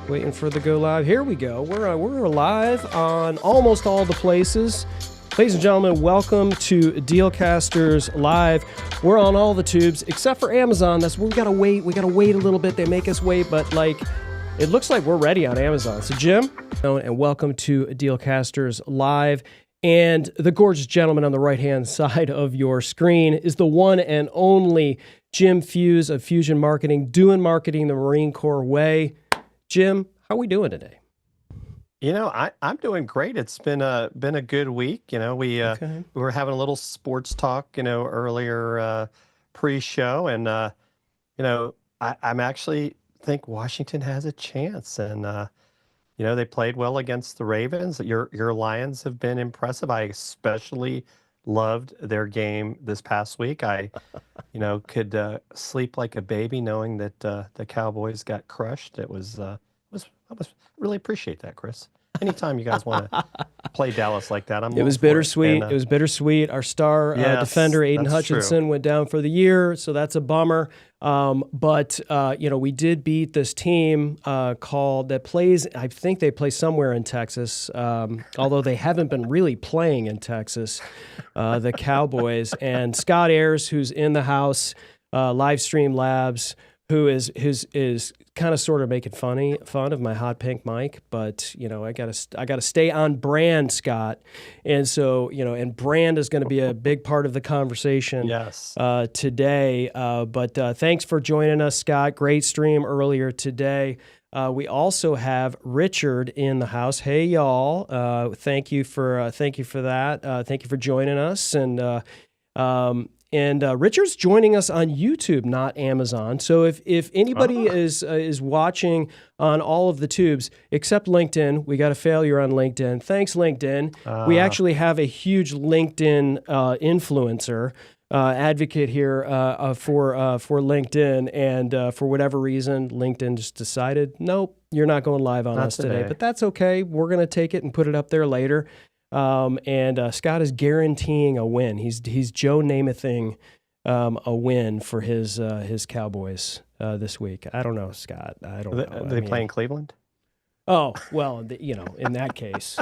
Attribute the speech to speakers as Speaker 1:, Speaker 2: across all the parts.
Speaker 1: Waiting for the go live. Here we go. We're live on almost all the places. Ladies and gentlemen, welcome to Dealcasters Live. We're on all the tubes except for Amazon. We gotta wait. We gotta wait a little bit. They make us wait, but it looks like we're ready on Amazon. So Jim, and welcome to Dealcasters Live. And the gorgeous gentleman on the right-hand side of your screen is the one and only Jim Fuse of Fusion Marketing, doing marketing the Marine Corps way. Jim, how are we doing today?
Speaker 2: I'm doing great. It's been a good week. We were having a little sports talk, earlier pre-show, and I'm actually think Washington has a chance, and they played well against the Ravens. Your Lions have been impressive. I especially loved their game this past week. I could sleep like a baby knowing that the Cowboys got crushed. I really appreciate that, Chris. Anytime you guys want to play Dallas like that,
Speaker 1: It was bittersweet. It was bittersweet. Our star defender, Aiden Hutchinson, went down for the year, so that's a bummer. But we did beat this team that plays, I think they play somewhere in Texas, although they haven't been really playing in Texas, the Cowboys. And Scott Ayers, who's in the house, Livestream Labs, who is kind of sort of making fun of my hot pink mic, but I gotta stay on brand, Scott, and so and brand is going to be a big part of the conversation today. But thanks for joining us, Scott. Great stream earlier today. We also have Richard in the house. Hey y'all, thank you for that. Thank you for joining us And Richard's joining us on YouTube, not Amazon. So if anybody is watching on all of the tubes, except LinkedIn, we got a failure on LinkedIn. Thanks, LinkedIn. We actually have a huge LinkedIn influencer advocate here for LinkedIn, and for whatever reason, LinkedIn just decided, nope, you're not going live on us today. But that's okay. We're going to take it and put it up there later. And Scott is guaranteeing a win. He's Joe Namathing a win for his Cowboys this week. I don't know, Scott. I don't know.
Speaker 2: Are they playing Cleveland?
Speaker 1: Oh, well, in that case,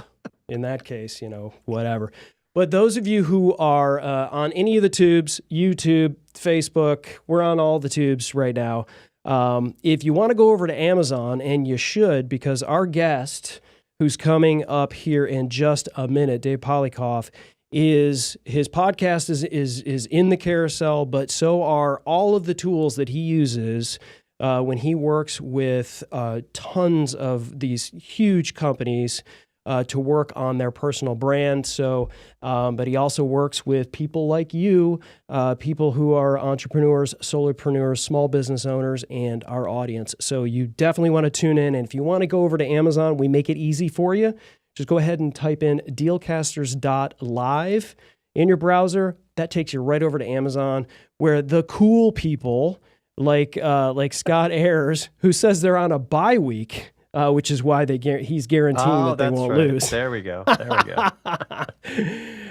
Speaker 1: whatever. But those of you who are on any of the tubes, YouTube, Facebook, we're on all the tubes right now. If you want to go over to Amazon, and you should, because our guest, who's coming up here in just a minute, Dave Polykoff, his podcast is in the carousel, but so are all of the tools that he uses when he works with tons of these huge companies to work on their personal brand. So, but he also works with people like you, people who are entrepreneurs, solopreneurs, small business owners, and our audience. So you definitely want to tune in. And if you want to go over to Amazon, we make it easy for you. Just go ahead and type in dealcasters.live in your browser. That takes you right over to Amazon, where the cool people like Scott Ayers, who says they're on a bye week, which is why he's guaranteeing that they won't lose.
Speaker 2: There we go.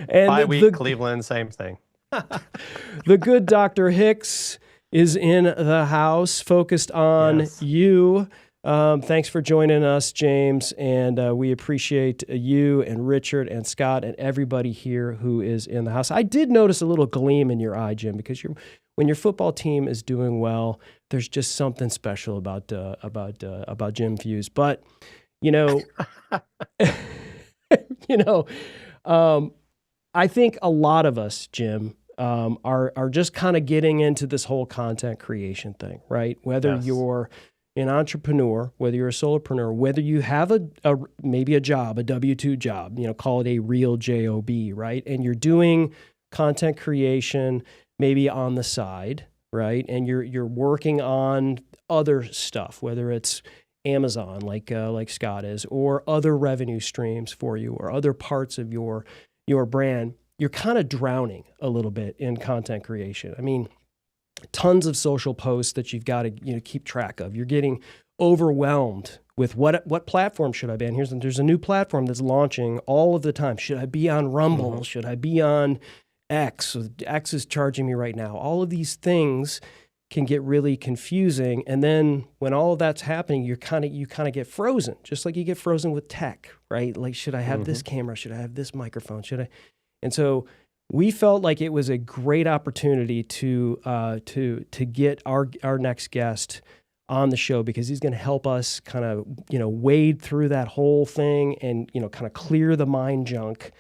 Speaker 1: And
Speaker 2: bye week, Cleveland, same thing.
Speaker 1: The good Dr. Hicks is in the house, focused on you. Thanks for joining us, James, and we appreciate you and Richard and Scott and everybody here who is in the house. I did notice a little gleam in your eye, Jim, because when your football team is doing well, there's just something special about Jim Fuse. But I think a lot of us, Jim, are just kind of getting into this whole content creation thing, right? Whether you're an entrepreneur, whether you're a solopreneur, whether you have maybe a job, a W-2 job, call it a real job, right? And you're doing content creation maybe on the side, right? And you're working on other stuff, whether it's Amazon, like Scott is, or other revenue streams for you, or other parts of your brand. You're kind of drowning a little bit in content creation. I mean, tons of social posts that you've got to keep track of. You're getting overwhelmed with what platform should I be on? There's a new platform that's launching all of the time. Should I be on Rumble? Mm-hmm. Should I be on X? X is charging me right now. All of these things can get really confusing. And then when all of that's happening, you kind of get frozen, just like you get frozen with tech, right? Like, should I have this camera? Should I have this microphone? Should I? And so we felt like it was a great opportunity to get our next guest on the show, because he's going to help us kind of, wade through that whole thing and, kind of clear the mind junk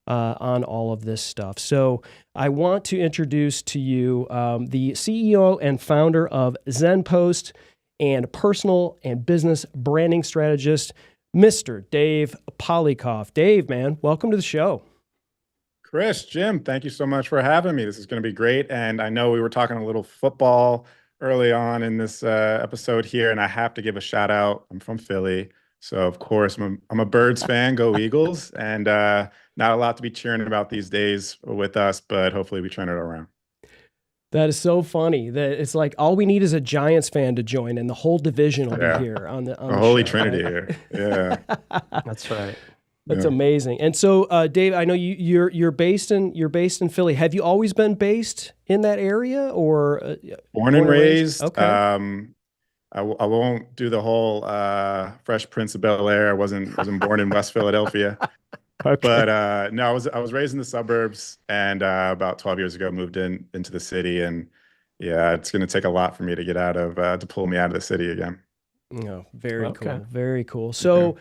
Speaker 1: on all of this stuff. So I want to introduce to you the CEO and founder of ZenPost and personal and business branding strategist, Mr. Dave Polykoff. Dave, man, welcome to the show.
Speaker 3: Chris, Jim, thank you so much for having me. This is going to be great. And I know we were talking a little football early on in this episode here, and I have to give a shout out. I'm from Philly, so of course I'm a Birds fan. Go Eagles! And not a lot to be cheering about these days with us, but hopefully we turn it around.
Speaker 1: That is so funny that it's like all we need is a Giants fan to join, and the whole division will be here on the
Speaker 3: Holy
Speaker 1: show,
Speaker 3: Trinity
Speaker 1: right?
Speaker 3: here. Yeah,
Speaker 2: that's right.
Speaker 1: That's amazing. And so, Dave, I know you're based in Philly. Have you always been based in that area, or
Speaker 3: born and raised?
Speaker 1: Okay.
Speaker 3: I won't do the whole Fresh Prince of Bel-Air. I wasn't born in West Philadelphia.
Speaker 1: Okay.
Speaker 3: But no, I was raised in the suburbs, and about 12 years ago moved into the city. And yeah, it's going to take a lot for me to get to pull me out of the city again.
Speaker 1: Oh, very cool. Very cool. So.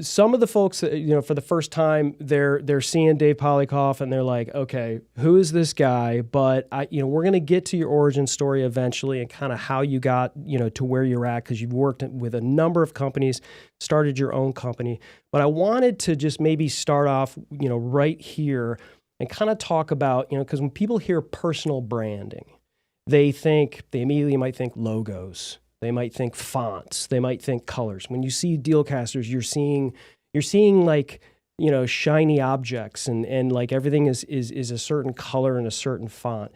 Speaker 1: Some of the folks, for the first time, they're seeing Dave Polykoff and they're like, okay, who is this guy? But we're going to get to your origin story eventually and kind of how you got, to where you're at, because you've worked with a number of companies, started your own company. But I wanted to just maybe start off, right here and kind of talk about, because when people hear personal branding, they immediately might think logos. They might think fonts. They might think colors. When you see Dealcasters, you're seeing like, shiny objects and like everything is a certain color and a certain font.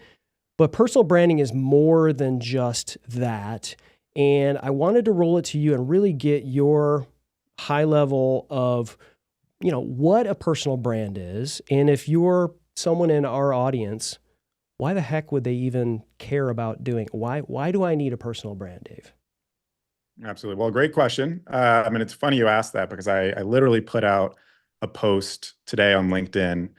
Speaker 1: But personal branding is more than just that. And I wanted to roll it to you and really get your high level of, what a personal brand is. And if you're someone in our audience, why the heck would they even care about doing it? Why do I need a personal brand, Dave?
Speaker 3: Absolutely. Well, great question. I mean, it's funny you asked that, because I literally put out a post today on LinkedIn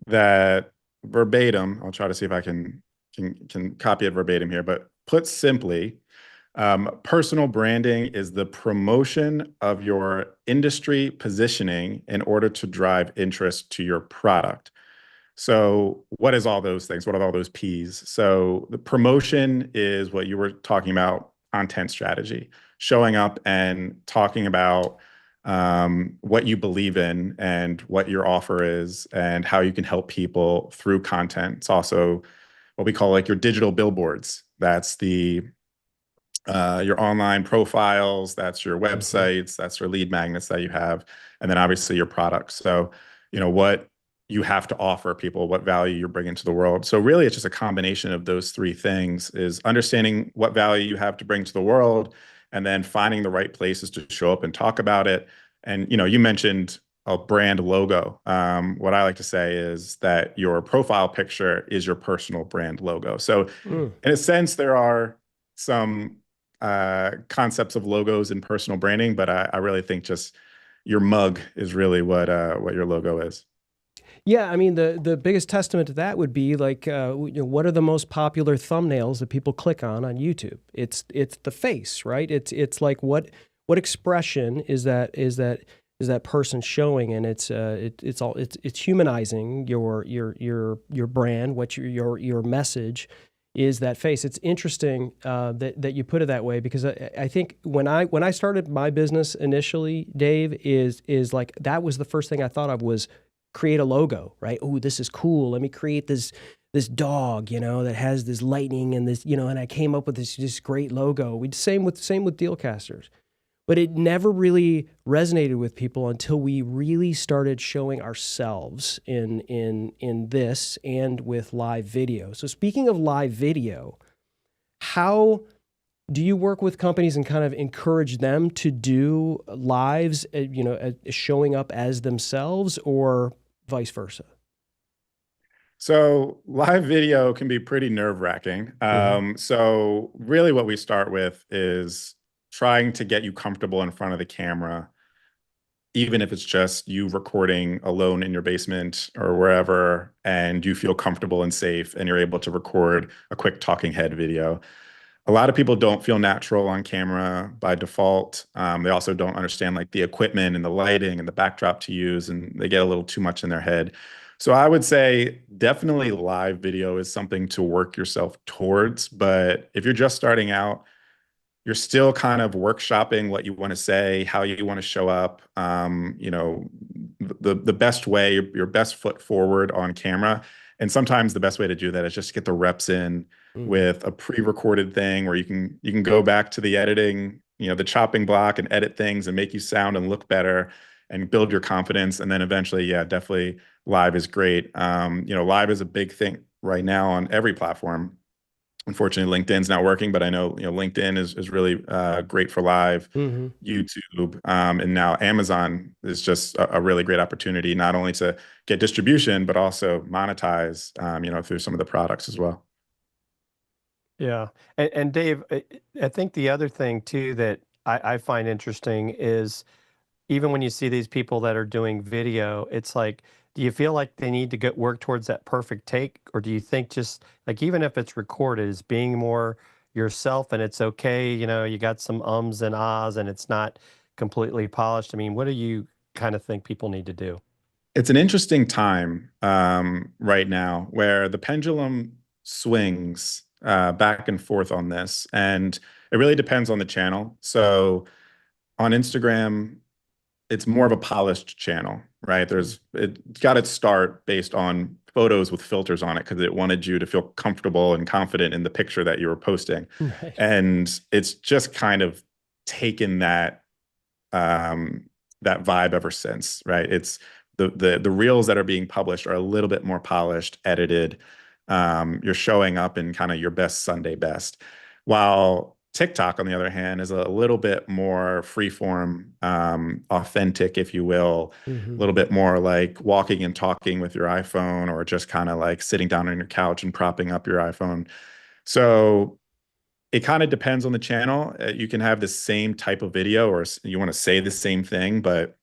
Speaker 3: that verbatim, I'll try to see if I can copy it verbatim here, but put simply, personal branding is the promotion of your industry positioning in order to drive interest to your product. So what is all those things? What are all those P's? So the promotion is what you were talking about, content strategy, showing up and talking about what you believe in and what your offer is and how you can help people through content. It's also what we call like your digital billboards. That's your online profiles, that's your websites, that's your lead magnets that you have, and then obviously your products. So, what you have to offer people, what value you're bringing to the world. So really, it's just a combination of those three things: is understanding what value you have to bring to the world, and then finding the right places to show up and talk about it. And, you mentioned a brand logo. What I like to say is that your profile picture is your personal brand logo. So in a sense, there are some concepts of logos and personal branding, but I really think just your mug is really what your logo is.
Speaker 1: Yeah, I mean, the biggest testament to that would be like, what are the most popular thumbnails that people click on YouTube? It's the face, right? It's like what expression is that person showing, and it's humanizing your brand, what your message is, that face. It's interesting that you put it that way, because I think when I started my business initially, Dave, is like that was the first thing I thought of was create a logo, right? Oh, this is cool. Let me create this dog, that has this lightning and this, and I came up with this great logo. Same with Dealcasters. But it never really resonated with people until we really started showing ourselves in this and with live video. So speaking of live video, how do you work with companies and kind of encourage them to do lives, showing up as themselves, or vice versa?
Speaker 3: So live video can be pretty nerve-wracking. So really what we start with is trying to get you comfortable in front of the camera, even if it's just you recording alone in your basement or wherever, and you feel comfortable and safe, and you're able to record a quick talking head video. A lot of people don't feel natural on camera by default. They also don't understand like the equipment and the lighting and the backdrop to use, and they get a little too much in their head. So I would say definitely live video is something to work yourself towards. But if you're just starting out, you're still kind of workshopping what you want to say, how you want to show up, the best way, your best foot forward on camera. And sometimes the best way to do that is just to get the reps in with a pre-recorded thing where you can go back to the editing, the chopping block, and edit things and make you sound and look better and build your confidence. And then eventually, yeah, definitely live is great. Live is a big thing right now on every platform. Unfortunately, LinkedIn's not working, but I know, LinkedIn is really great for live, YouTube, and now Amazon is just a really great opportunity, not only to get distribution, but also monetize, through some of the products as well.
Speaker 2: Yeah. And Dave, I think the other thing too that I find interesting is even when you see these people that are doing video, it's like, do you feel like they need to get work towards that perfect take? Or do you think just like, even if it's recorded, is being more yourself and it's okay, you got some ums and ahs and it's not completely polished? I mean, what do you kind of think people need to do?
Speaker 3: It's an interesting time right now where the pendulum swings back and forth on this, and it really depends on the channel. So on Instagram, it's more of a polished channel, right? It got its start based on photos with filters on it because it wanted you to feel comfortable and confident in the picture that you were posting.
Speaker 1: Right.
Speaker 3: And it's just kind of taken that that vibe ever since, right? It's the reels that are being published are a little bit more polished, edited. You're showing up in kind of your best Sunday best. While TikTok, on the other hand, is a little bit more freeform, authentic, if you will, a little bit more like walking and talking with your iPhone, or just kind of like sitting down on your couch and propping up your iPhone. So it kind of depends on the channel. You can have the same type of video, or you want to say the same thing, but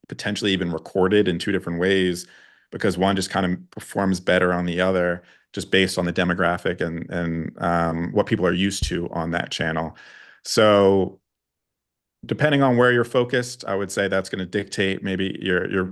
Speaker 3: potentially even recorded in two different ways, because one just kind of performs better on the other, just based on the demographic and what people are used to on that channel. So depending on where you're focused, I would say that's going to dictate maybe your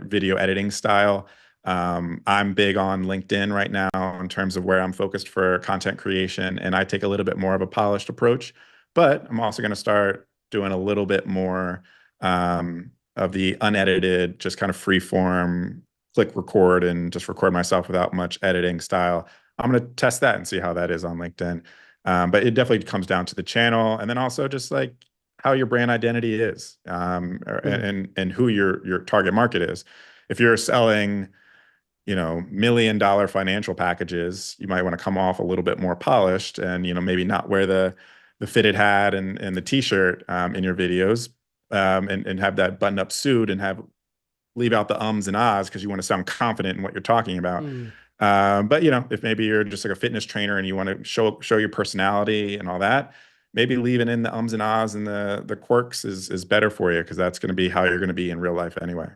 Speaker 3: video editing style. I'm big on LinkedIn right now in terms of where I'm focused for content creation, and I take a little bit more of a polished approach, but I'm also going to start doing a little bit more of the unedited, just kind of free form, click record and just record myself without much editing style. I'm going to test that and see how that is on LinkedIn. But it definitely comes down to the channel, and then also just like how your brand identity is, and who your target market is. If you're selling, $1 million financial packages, you might want to come off a little bit more polished and, maybe not wear the fitted hat and the t-shirt in your videos, and have that button up suit and leave out the ums and ahs because you want to sound confident in what you're talking about. But if maybe you're just like a fitness trainer and you want to show your personality and all that, maybe leaving in the ums and ahs and the quirks is better for you, because that's going to be how you're going to be in real life anyway.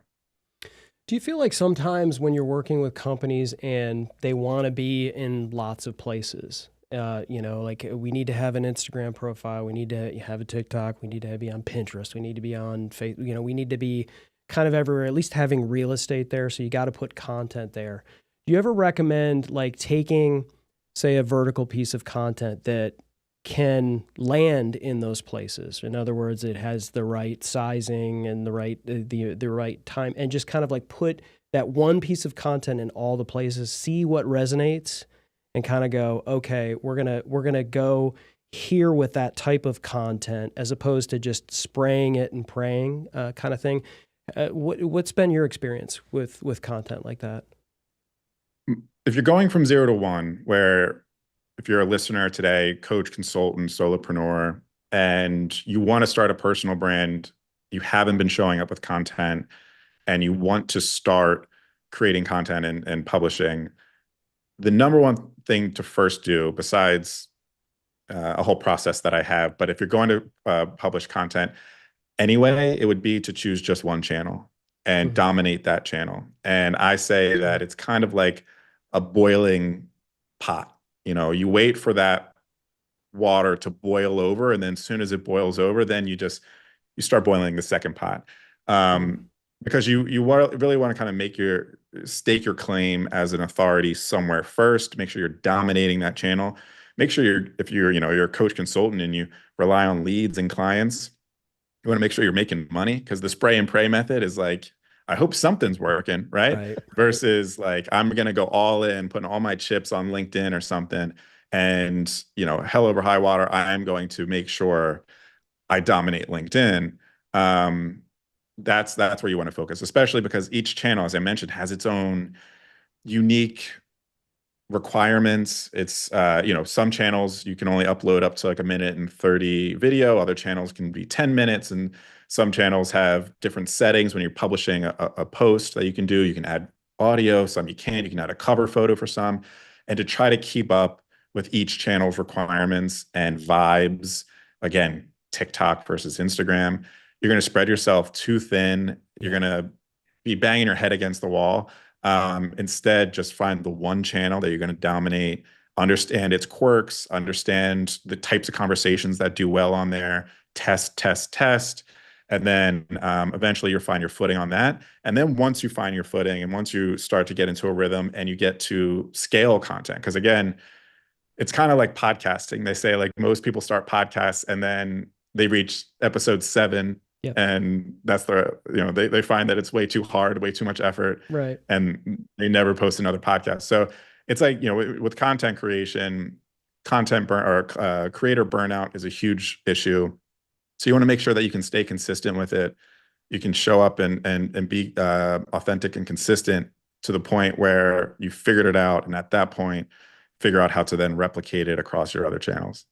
Speaker 1: Do you feel like sometimes when you're working with companies and they want to be in lots of places, like we need to have an Instagram profile, we need to have a TikTok, we need to be on Pinterest, we need to be on Facebook, we need to be kind of everywhere, at least having real estate there. So you got to put content there. Do you ever recommend like taking, say, a vertical piece of content that can land in those places? In other words, it has the right sizing and the right time, and just kind of like put that one piece of content in all the places, see what resonates, and kind of go, okay, we're gonna go here with that type of content, as opposed to just spraying it and praying kind of thing. What's been your experience with content like that?
Speaker 3: If you're going from 0 to 1, where if you're a listener today, coach, consultant, solopreneur, and you want to start a personal brand, you haven't been showing up with content, and you want to start creating content and publishing, the number one thing to first do, besides a whole process that I have, but if you're going to publish content anyway, it would be to choose just one channel and dominate that channel. And I say that it's kind of like a boiling pot. You wait for that water to boil over, and then as soon as it boils over, then you start boiling the second pot. Because you really want to kind of stake your claim as an authority somewhere first. Make sure you're dominating that channel. Make sure if you're a coach consultant and you rely on leads and clients, you want to make sure you're making money, because the spray and pray method is like, I hope something's working, right? Versus like, I'm going to go all in, putting all my chips on LinkedIn or something. And, hell over high water, I am going to make sure I dominate LinkedIn. That's where you want to focus, especially because each channel, as I mentioned, has its own unique requirements. It's some channels you can only upload up to like 1:30 video. Other channels can be 10 minutes, and some channels have different settings when you're publishing a post that you can do. You can add audio, some you can't. You can add a cover photo for some. And to try to keep up with each channel's requirements and vibes, again, TikTok versus Instagram, you're going to spread yourself too thin. You're going to be banging your head against the wall. Instead, just find the one channel that you're going to dominate, understand its quirks, understand the types of conversations that do well on there, test. And then eventually you'll find your footing on that. And then once you find your footing and once you start to get into a rhythm and you get to scale content, because again, it's kind of like podcasting. They say like most people start podcasts and then they reach episode 7. Yep. And that's they find that it's way too hard, way too much effort.
Speaker 1: Right.
Speaker 3: And they never post another podcast. So it's like, with content creation, creator burnout is a huge issue. So you want to make sure that you can stay consistent with it. You can show up and be authentic and consistent to the point where you figured it out. And at that point, figure out how to then replicate it across your other channels.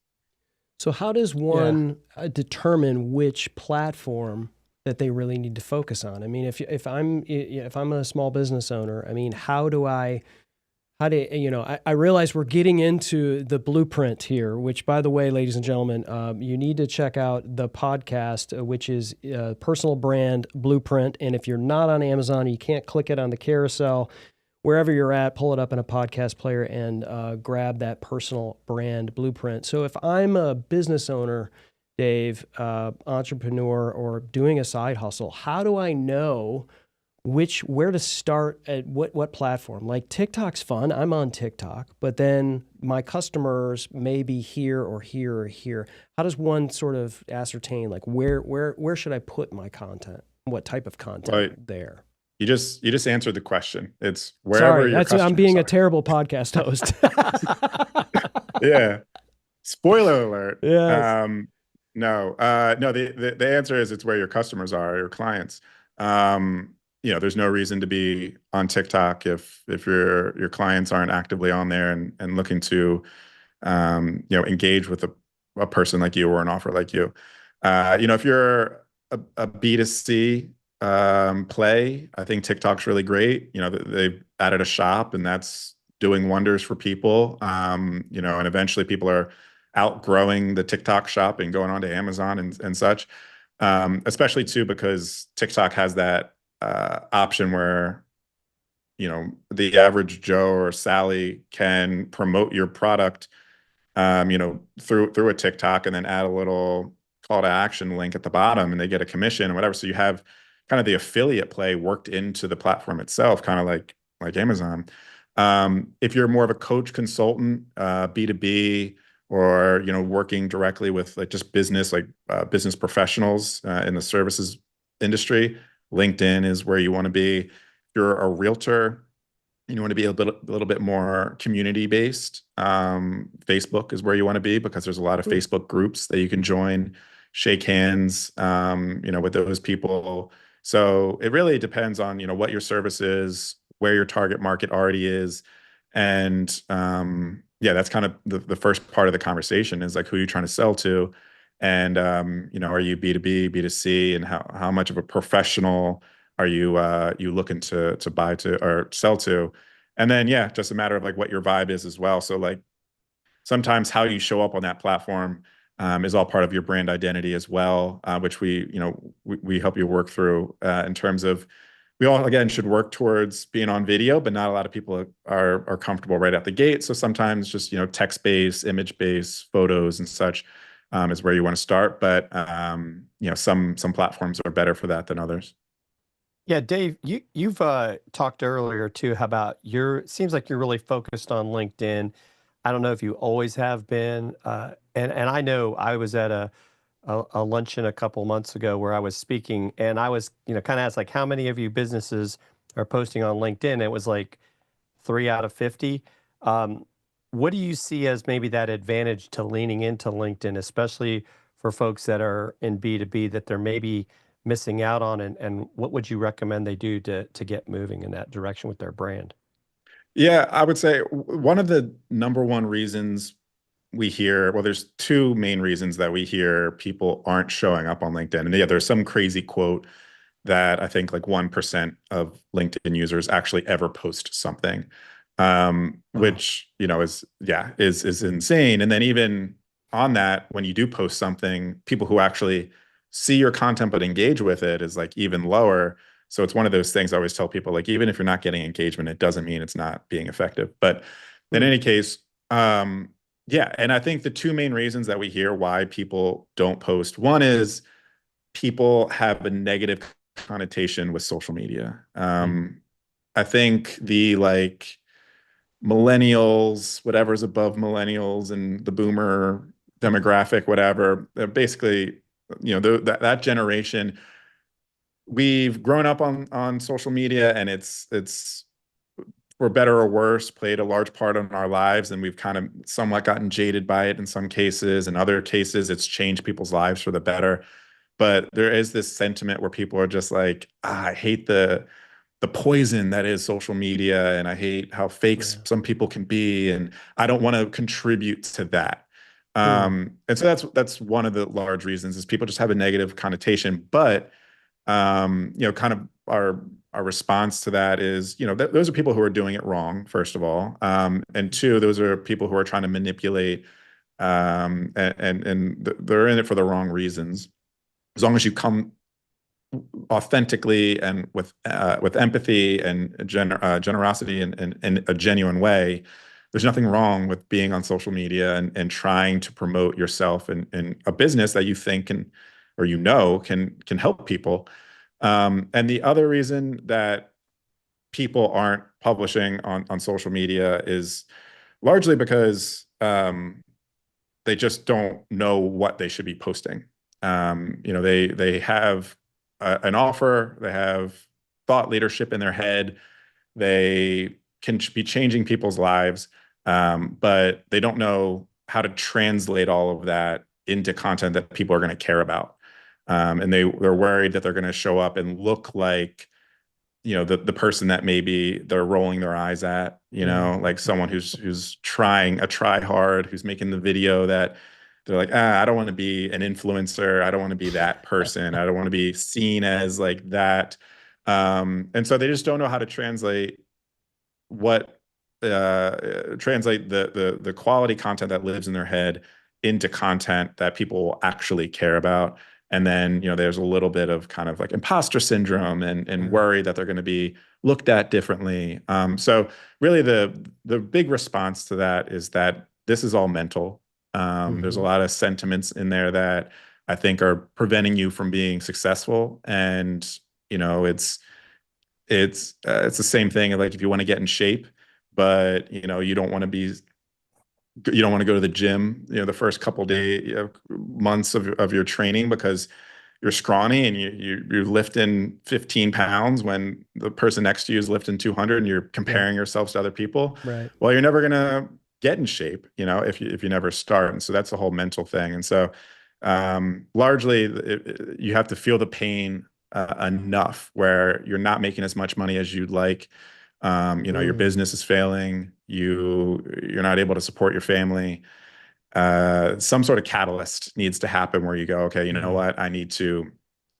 Speaker 1: So how does one determine which platform that they really need to focus on? I mean, if I'm a small business owner, I mean, I realize we're getting into the blueprint here, which, by the way, ladies and gentlemen, you need to check out the podcast, which is Personal Brand Blueprint. And if you're not on Amazon, you can't click it on the carousel. Wherever you're at, pull it up in a podcast player and grab that Personal Brand Blueprint. So if I'm a business owner, Dave, entrepreneur, or doing a side hustle, how do I know where to start at what platform? Like TikTok's fun. I'm on TikTok, but then my customers may be here or here or here. How does one sort of ascertain like where should I put my content? What type of content there?
Speaker 3: You just answered the question. It's wherever your customers
Speaker 1: I'm being
Speaker 3: are.
Speaker 1: a terrible podcast host.
Speaker 3: Yeah. Spoiler alert.
Speaker 1: Yes.
Speaker 3: No. The answer is it's where your customers are, your clients. There's no reason to be on TikTok if your clients aren't actively on there and looking to engage with a person like you or an offer like you. If you're a B2C play, I think TikTok's really great. They've added a shop and that's doing wonders for people. And eventually people are outgrowing the TikTok shop and going on to Amazon and such. Especially too, because TikTok has that option where, the average Joe or Sally can promote your product, through a TikTok and then add a little call to action link at the bottom and they get a commission or whatever. So you have kind of the affiliate play worked into the platform itself, kind of like Amazon. If you're more of a coach consultant, B2B, or working directly with like just business professionals in the services industry, LinkedIn is where you want to be. If you're a realtor and you want to be a little bit more community based, Facebook is where you want to be because there's a lot of Facebook groups that you can join, shake hands, with those people. So it really depends on, what your service is, where your target market already is. And that's kind of the first part of the conversation is like, who you're trying to sell to. And, are you B2B, B2C, and how much of a professional are you looking to buy to or sell to? And then, yeah, just a matter of like what your vibe is as well. So like sometimes how you show up on that platform is all part of your brand identity as well, which we help you work through in terms of, we all, again, should work towards being on video, but not a lot of people are comfortable right at the gate. So sometimes just, text-based, image-based photos and such is where you want to start. But, some platforms are better for that than others.
Speaker 2: Yeah, Dave, you've talked earlier too about seems like you're really focused on LinkedIn. I don't know if you always have been, and I know I was at a luncheon a couple months ago where I was speaking, and I was kind of asked like, how many of you businesses are posting on LinkedIn? And it was like 3 out of 50. What do you see as maybe that advantage to leaning into LinkedIn, especially for folks that are in B2B that they're maybe missing out on, and what would you recommend they do to get moving in that direction with their brand?
Speaker 3: Yeah, I would say one of the number one reasons we hear, well, there's two main reasons that we hear people aren't showing up on LinkedIn. And yeah, there's some crazy quote that I think like 1% of LinkedIn users actually ever post something, which, is insane. And then even on that, when you do post something, people who actually see your content but engage with it is like even lower. So it's one of those things I always tell people, like, even if you're not getting engagement, it doesn't mean it's not being effective. But in any case, yeah, and I think the two main reasons that we hear why people don't post, one is people have a negative connotation with social media. I think the like millennials, whatever's above millennials and the boomer demographic, whatever, basically, that generation, we've grown up on social media, and it's for better or worse, played a large part in our lives, and we've kind of somewhat gotten jaded by it in some cases. In other cases, it's changed people's lives for the better. But there is this sentiment where people are just like, I hate the poison that is social media, and I hate how fake some people can be, and I don't want to contribute to that. And so that's one of the large reasons, is people just have a negative connotation. But kind of our response to that is, those are people who are doing it wrong, first of all, and two, those are people who are trying to manipulate, and they're in it for the wrong reasons. As long as you come authentically and with empathy and generosity and a genuine way, there's nothing wrong with being on social media and trying to promote yourself and a business that you think can, or can help people. And the other reason that people aren't publishing on social media is largely because they just don't know what they should be posting. They have an offer, they have thought leadership in their head, they can be changing people's lives, but they don't know how to translate all of that into content that people are going to care about. And they're worried that they're going to show up and look like, the person that maybe they're rolling their eyes at, like someone who's trying a try hard, who's making the video that they're like, I don't want to be an influencer. I don't want to be that person. I don't want to be seen as like that. And so they just don't know how to translate the quality content that lives in their head into content that people will actually care about. And then, there's a little bit of kind of like imposter syndrome and worry that they're going to be looked at differently. So really the big response to that is that this is all mental. There's a lot of sentiments in there that I think are preventing you from being successful. And, it's the same thing. Like if you want to get in shape, but, you don't want to go to the gym, the first couple months of your training because you're scrawny and you're lifting 15 pounds when the person next to you is lifting 200 and you're comparing yourselves to other people.
Speaker 1: Right.
Speaker 3: Well, you're never going to get in shape, if you never start. And so that's the whole mental thing. And so largely you have to feel the pain enough where you're not making as much money as you'd like. Your business is failing, you're not able to support your family. Some sort of catalyst needs to happen where you go, okay, you know what? I need to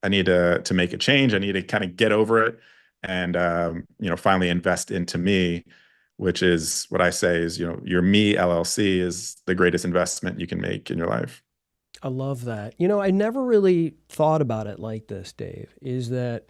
Speaker 3: make a change. I need to kind of get over it and, finally invest into me. which is what I say is, your me LLC is the greatest investment you can make in your life.
Speaker 1: I love that. I never really thought about it like this, Dave, is that,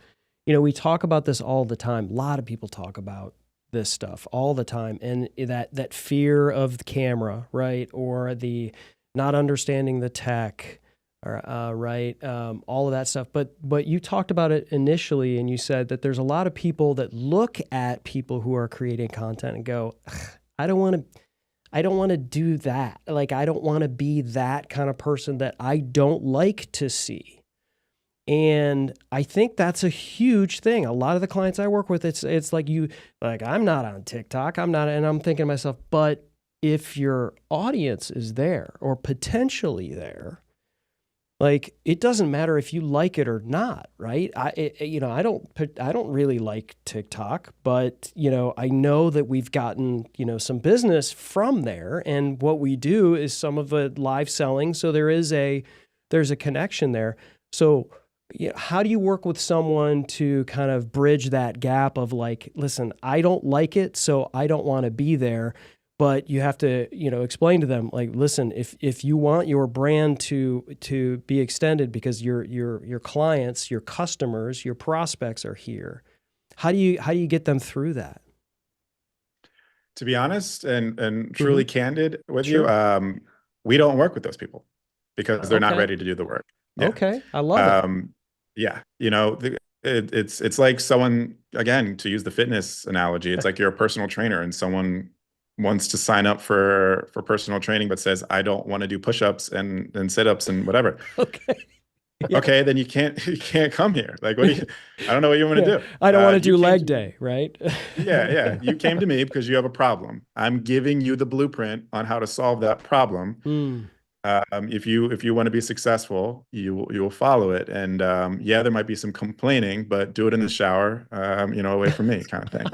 Speaker 1: we talk about this all the time. A lot of people talk about this stuff all the time. And that fear of the camera, right? Or the not understanding the tech, right? All of that stuff. But you talked about it initially, and you said that there's a lot of people that look at people who are creating content and go, I don't want to do that. Like, I don't want to be that kind of person that I don't like to see. And I think that's a huge thing. A lot of the clients I work with, it's like I'm not on TikTok. And I'm thinking to myself, but if your audience is there or potentially there, like, it doesn't matter if you like it or not, right? I don't really like TikTok, but I know that we've gotten some business from there, and what we do is some of it live selling. So there's a connection there. So how do you work with someone to kind of bridge that gap of like, listen, I don't like it, so I don't want to be there. But you have to, explain to them, like, listen, if you want your brand to be extended because your clients, your customers, your prospects are here, how do you get them through that?
Speaker 3: To be honest and truly candid with
Speaker 1: Sure.
Speaker 3: you, we don't work with those people because they're not ready to do the work. Yeah.
Speaker 1: Okay, I love it.
Speaker 3: Yeah, it's like someone, again, to use the fitness analogy, it's like you're a personal trainer and someone wants to sign up for personal training, but says, I don't want to do push-ups and sit-ups and whatever.
Speaker 1: Okay. Yeah.
Speaker 3: Okay, then you can't come here. Like, I don't know what you want to do.
Speaker 1: I don't want to do leg day, right?
Speaker 3: Yeah. You came to me because you have a problem. I'm giving you the blueprint on how to solve that problem. If you want to be successful, you will follow it. And there might be some complaining, but do it in the shower, away from me, kind of thing,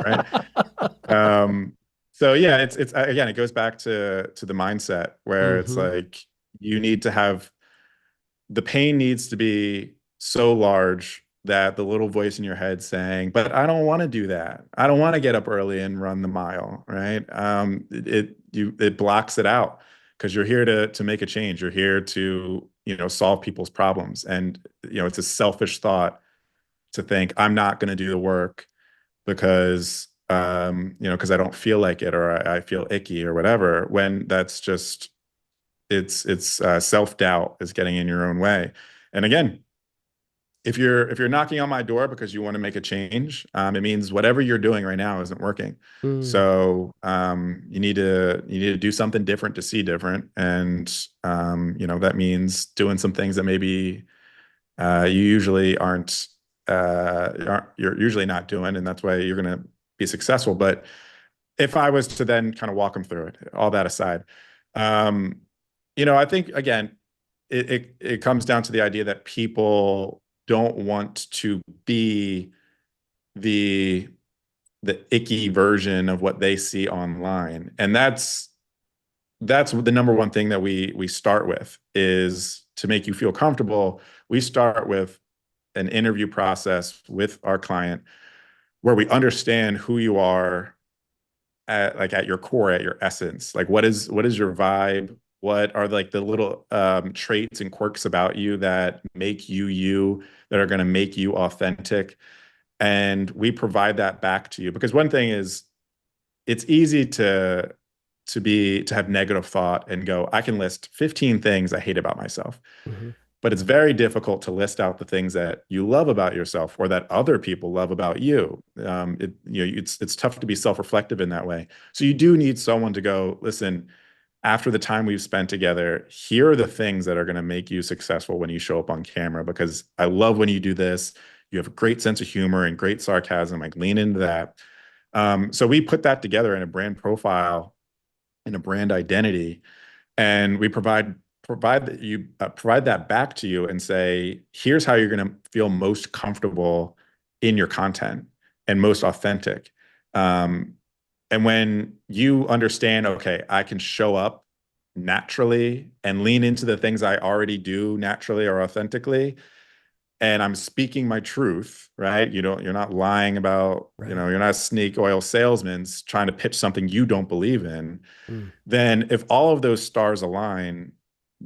Speaker 3: right? So yeah, it's again, it goes back to the mindset where it's like you need to have the pain needs to be so large that the little voice in your head saying, but I don't want to do that. I don't want to get up early and run the mile, right? It blocks it out. Because you're here to make a change. You're here to, solve people's problems. And, it's a selfish thought to think I'm not going to do the work because, because I don't feel like it, or I feel icky or whatever, when that's just, it's self-doubt is getting in your own way. And again, if you're knocking on my door because you want to make a change, it means whatever you're doing right now isn't working. So you need to do something different to see different, and that means doing some things that maybe you usually aren't you're usually not doing, and that's why you're going to be successful. But if I was to then kind of walk them through it, all that aside, I think again, it comes down to the idea that people don't want to be the icky version of what they see online. And that's the number one thing that we start with, is to make you feel comfortable. We start with an interview process with our client where we understand who you are at your core, at your essence. Like, what is your vibe? What are like the little traits and quirks about you that make you, that are going to make you authentic? And we provide that back to you. Because one thing is, it's easy to have negative thought and go, I can list 15 things I hate about myself. But it's very difficult to list out the things that you love about yourself or that other people love about you. It's tough to be self-reflective in that way. So you do need someone to go, listen, after the time we've spent together, here are the things that are going to make you successful when you show up on camera, because I love when you do this. You have a great sense of humor and great sarcasm. Like, lean into that. So we put that together in a brand profile, in a brand identity, and we provide that back to you and say, here's how you're going to feel most comfortable in your content and most authentic. And when you understand, okay, I can show up naturally and lean into the things I already do naturally or authentically, and I'm speaking my truth, right? You're not lying about, you're not a snake oil salesman trying to pitch something you don't believe in. Then if all of those stars align,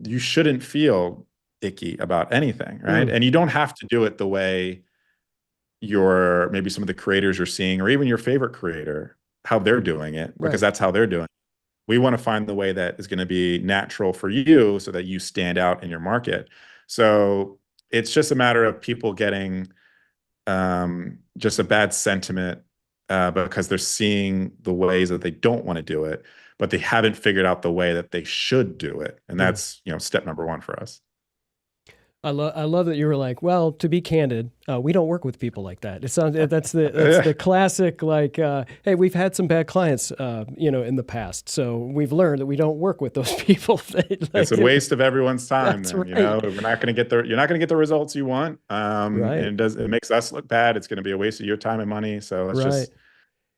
Speaker 3: you shouldn't feel icky about anything, right? And you don't have to do it the way maybe some of the creators you're seeing, or even your favorite creator, how they're doing it, because that's how they're doing it. We want to find the way that is going to be natural for you so that you stand out in your market. So it's just a matter of people getting just a bad sentiment because they're seeing the ways that they don't want to do it, but they haven't figured out the way that they should do it. And that's, step number one for us.
Speaker 1: I love that you were like, well, to be candid, we don't work with people like that. It sounds that's the classic, like, hey, we've had some bad clients, in the past, so we've learned that we don't work with those people.
Speaker 3: It's a waste of everyone's time.
Speaker 1: That's
Speaker 3: then,
Speaker 1: right.
Speaker 3: We're not going to get you're not going to get the results you want. And it makes us look bad. It's going to be a waste of your time and money. So let's just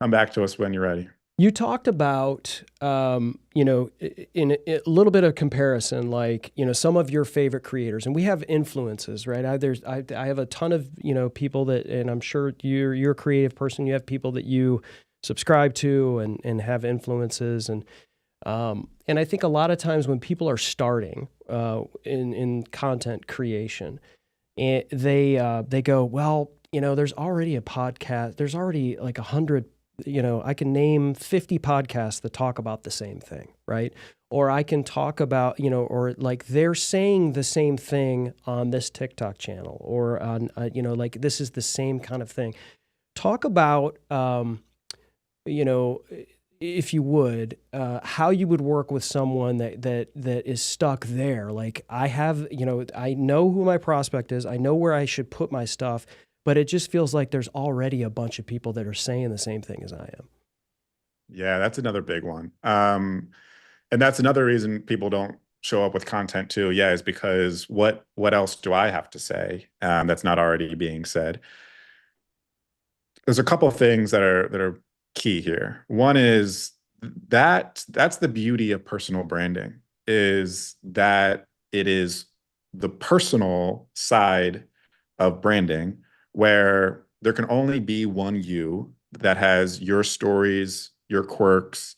Speaker 3: come back to us when you're ready.
Speaker 1: You talked about, in a little bit of comparison, like, some of your favorite creators, and we have influences, right? I have a ton of, people that, and I'm sure you're a creative person. You have people that you subscribe to and have influences. And I think a lot of times when people are starting in content creation, they go, well, there's already a podcast. There's already like 100. I can name 50 podcasts that talk about the same thing, right? Or I can talk about, or like they're saying the same thing on this TikTok channel, or on, like this is the same kind of thing. Talk about, if you would, how you would work with someone that is stuck there. Like I have, I know who my prospect is. I know where I should put my stuff. But it just feels like there's already a bunch of people that are saying the same thing as I am.
Speaker 3: Yeah, that's another big one. And that's another reason people don't show up with content too. Yeah, is because what else do I have to say that's not already being said? There's a couple of things that are key here. One is that's the beauty of personal branding, is that it is the personal side of branding, where there can only be one you that has your stories, your quirks,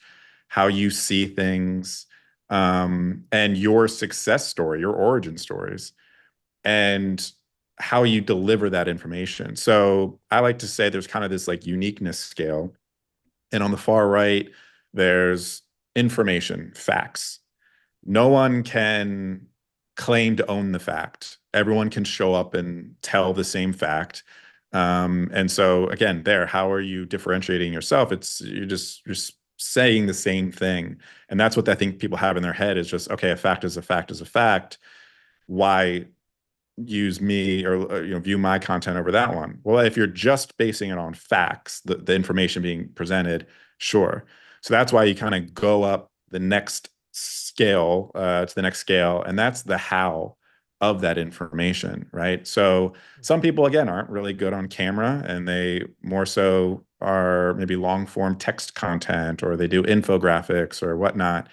Speaker 3: how you see things, and your success story, your origin stories, and how you deliver that information. So I like to say there's kind of this like uniqueness scale. And on the far right, there's information, facts. No one can claim to own the fact. Everyone can show up and tell the same fact. And so again, how are you differentiating yourself? You're just saying the same thing. And that's what I think people have in their head, is just, okay, a fact is a fact is a fact. Why use me or view my content over that one? Well, if you're just basing it on facts, the information being presented, sure. So that's why you kind of go up the next scale to the next scale, and that's the how of that information, right? So some people, again, aren't really good on camera, and they more so are maybe long form text content, or they do infographics or whatnot.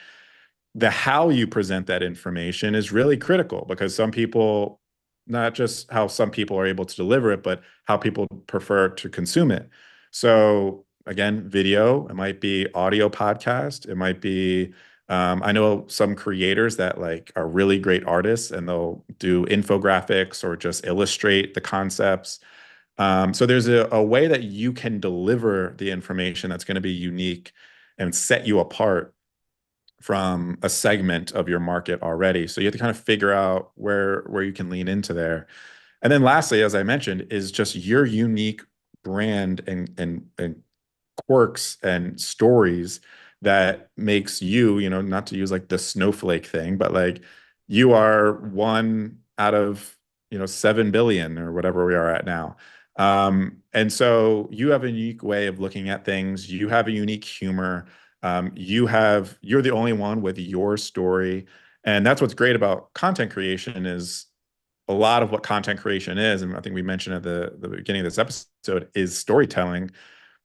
Speaker 3: The how you present that information is really critical, because some people, not just how some people are able to deliver it, but how people prefer to consume it. So again, video, it might be audio podcast, it might be I know some creators that like are really great artists, and they'll do infographics or just illustrate the concepts. So there's a way that you can deliver the information that's going to be unique and set you apart from a segment of your market already. So you have to kind of figure out where you can lean into there. And then lastly, as I mentioned, is just your unique brand and quirks and stories that makes you, not to use like the snowflake thing, but like you are one out of, 7 billion or whatever we are at now. And so you have a unique way of looking at things. You have a unique humor. You're the only one with your story. And that's what's great about content creation, is a lot of what content creation is, and I think we mentioned at the beginning of this episode, is storytelling.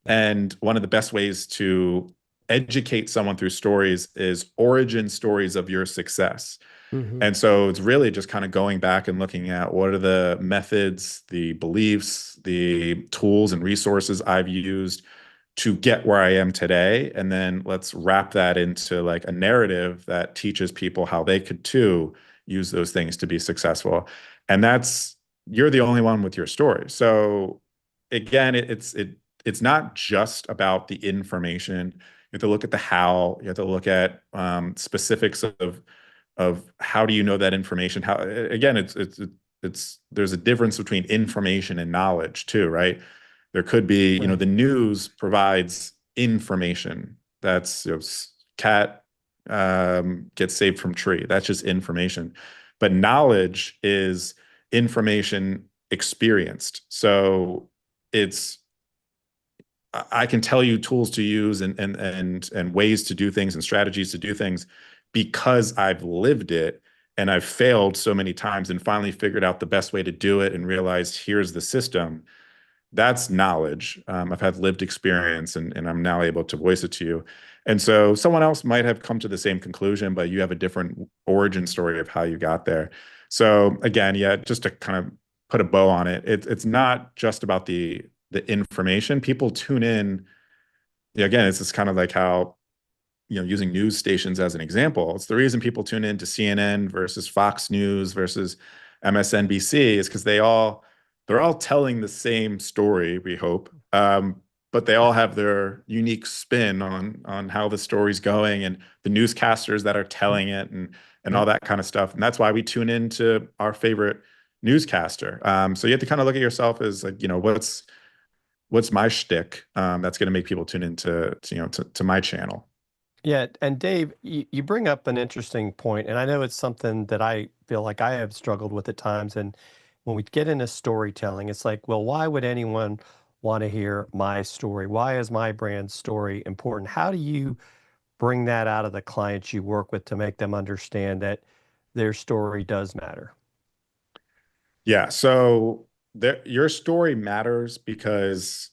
Speaker 3: And one of the best ways to educate someone through stories is origin stories of your success. And so it's really just kind of going back and looking at what are the methods, the beliefs, the tools and resources I've used to get where I am today. And then let's wrap that into like a narrative that teaches people how they could too use those things to be successful. And you're the only one with your story. So again, it's not just about the information. You have to look at the how. You have to look at specifics of how do you know that information? How again, there's a difference between information and knowledge too, right? There could be,
Speaker 1: Right.
Speaker 3: The news provides information. That's, cat gets saved from tree. That's just information. But knowledge is information experienced. So I can tell you tools to use and ways to do things and strategies to do things because I've lived it and I've failed so many times and finally figured out the best way to do it and realized here's the system. That's knowledge. I've had lived experience and I'm now able to voice it to you. And so someone else might have come to the same conclusion, but you have a different origin story of how you got there. So again, yeah, just to kind of put a bow on it, it's not just about the information. People tune in. Again, it's just kind of like how, using news stations as an example, it's the reason people tune in to CNN versus Fox News versus MSNBC is because they're all telling the same story, we hope. But they all have their unique spin on how the story's going and the newscasters that are telling it and all that kind of stuff. And that's why we tune into our favorite newscaster. So you have to kind of look at yourself as like, what's my shtick that's going to make people tune into to my channel.
Speaker 2: Yeah, and Dave, you bring up an interesting point, and I know it's something that I feel like I have struggled with at times. And when we get into storytelling, it's like, well, why would anyone want to hear my story? Why is my brand story important? How do you bring that out of the clients you work with to make them understand that their story does matter?
Speaker 3: Yeah, so your story matters because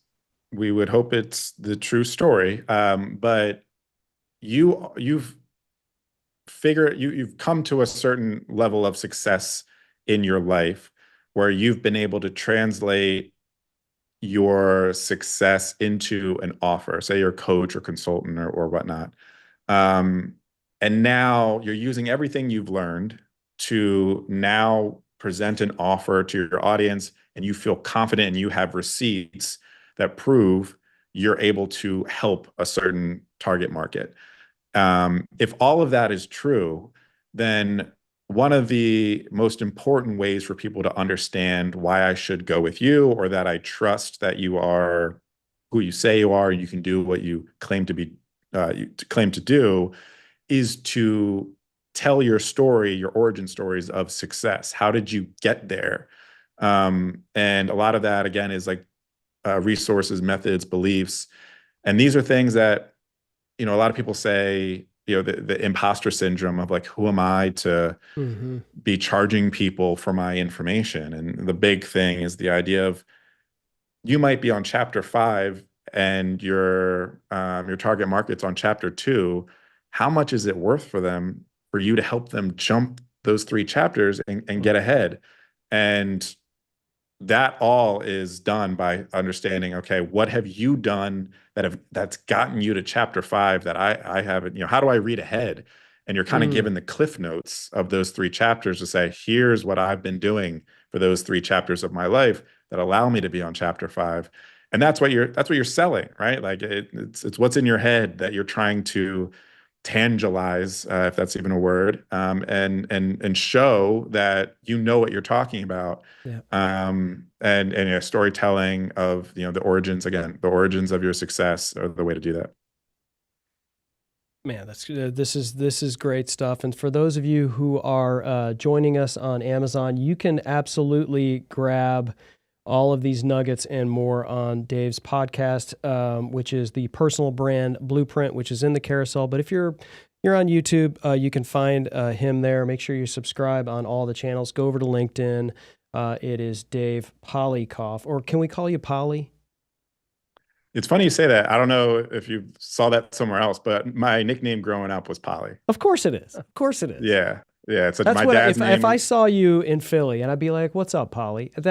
Speaker 3: we would hope it's the true story, but you've come to a certain level of success in your life where you've been able to translate your success into an offer, say you're a coach or consultant or whatnot. And now you're using everything you've learned to now present an offer to your audience, and you feel confident and you have receipts that prove you're able to help a certain target market. If all of that is true, then one of the most important ways for people to understand why I should go with you or that I trust that you are who you say you are and you can do what you claim to be, claim to do, is to tell your story, your origin stories of success. How did you get there? And a lot of that, again, is like resources, methods, beliefs. And these are things that, a lot of people say, the imposter syndrome of like, who am I to be charging people for my information? And the big thing is the idea of you might be on chapter 5 and your target market's on chapter 2. How much is it worth for them for you to help them jump those 3 chapters and get ahead? And that all is done by understanding, okay, what have you done that's gotten you to chapter 5 that I haven't, how do I read ahead? And you're kind of given the cliff notes of those 3 chapters to say, here's what I've been doing for those 3 chapters of my life that allow me to be on chapter 5. And that's what you're selling, right? Like it's what's in your head that you're trying to tangelize, if that's even a word, and show that you know what you're talking about.
Speaker 1: Yeah.
Speaker 3: And storytelling of the origins, again, the origins of your success are the way to do that.
Speaker 1: Man, this is great stuff. And for those of you who are joining us on Amazon, you can absolutely grab all of these nuggets and more on Dave's podcast, which is the Personal Brand Blueprint, which is in the carousel. But if you're on YouTube, you can find him there. Make sure you subscribe on all the channels. Go over to LinkedIn. It is Dave Polykoff, or can we call you Polly?
Speaker 3: It's funny you say that. I don't know if you saw that somewhere else, but my nickname growing up was Polly.
Speaker 1: Of course it is. Of course it is.
Speaker 3: Yeah. Yeah, it's
Speaker 1: That's
Speaker 3: my
Speaker 1: what
Speaker 3: dad's name.
Speaker 1: if I saw you in Philly and I'd be like, "What's up, Polly?" I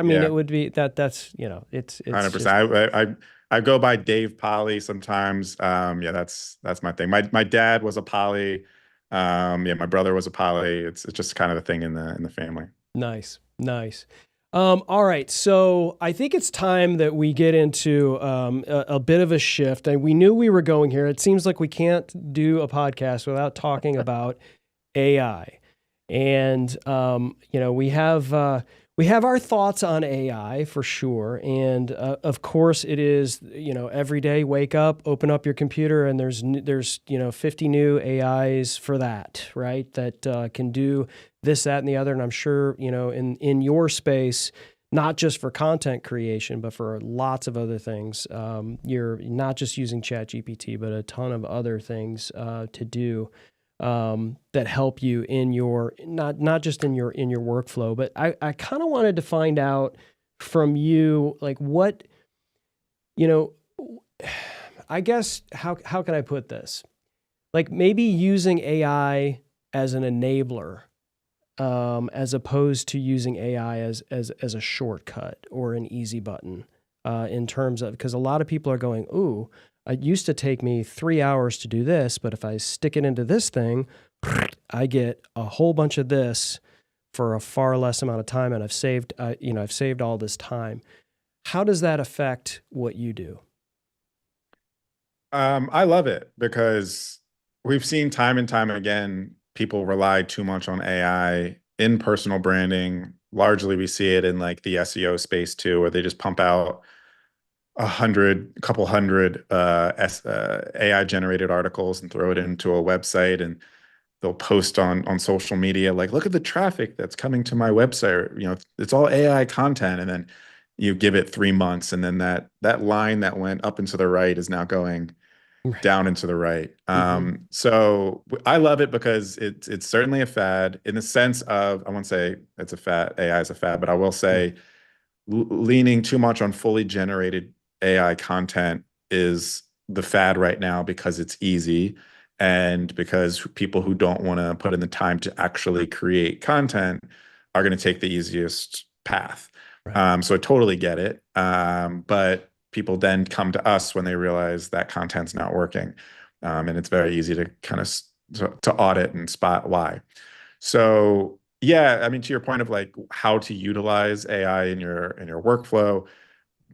Speaker 1: mean,
Speaker 3: Yeah,
Speaker 1: it would be that's it's
Speaker 3: 100%. I go by Dave Poly sometimes. Yeah, that's my thing. My dad was a Poly. Yeah, my brother was a Poly. It's just kind of a thing in the family.
Speaker 1: nice, nice. All right, so I think it's time that we get into a bit of a shift. And we knew we were going here. It seems like we can't do a podcast without talking about AI. And we have our thoughts on AI for sure. And of course, it is every day wake up, open up your computer, and there's 50 new AIs for that, right? That can do this, that, and the other. And I'm sure in your space, not just for content creation, but for lots of other things. You're not just using ChatGPT, but a ton of other things to do. That help you in your not just in your workflow, but I kind of wanted to find out from you, like, what I guess how can I put this, like maybe using AI as an enabler, as opposed to using AI as a shortcut or an easy button, in terms of, because a lot of people are going, ooh, it used to take me 3 hours to do this, but if I stick it into this thing, I get a whole bunch of this for a far less amount of time, and I've saved all this time. How does that affect what you do?
Speaker 3: I love it because we've seen time and time again, people rely too much on AI in personal branding. Largely, we see it in like the SEO space too, where they just pump out couple hundred AI generated articles and throw it into a website, and they'll post on social media like, look at the traffic that's coming to my website. It's all AI content, and then you give it 3 months, and then that line that went up and to the right is now going down and to the right. So I love it because it's certainly a fad, in the sense of, I won't say it's a fad, AI is a fad, but I will say leaning too much on fully generated AI content is the fad right now, because it's easy, and because people who don't want to put in the time to actually create content are going to take the easiest path.
Speaker 1: Right.
Speaker 3: So I totally get it. But people then come to us when they realize that content's not working. And it's very easy to kind of to audit and spot why. So yeah, I mean, to your point of like how to utilize AI in your workflow,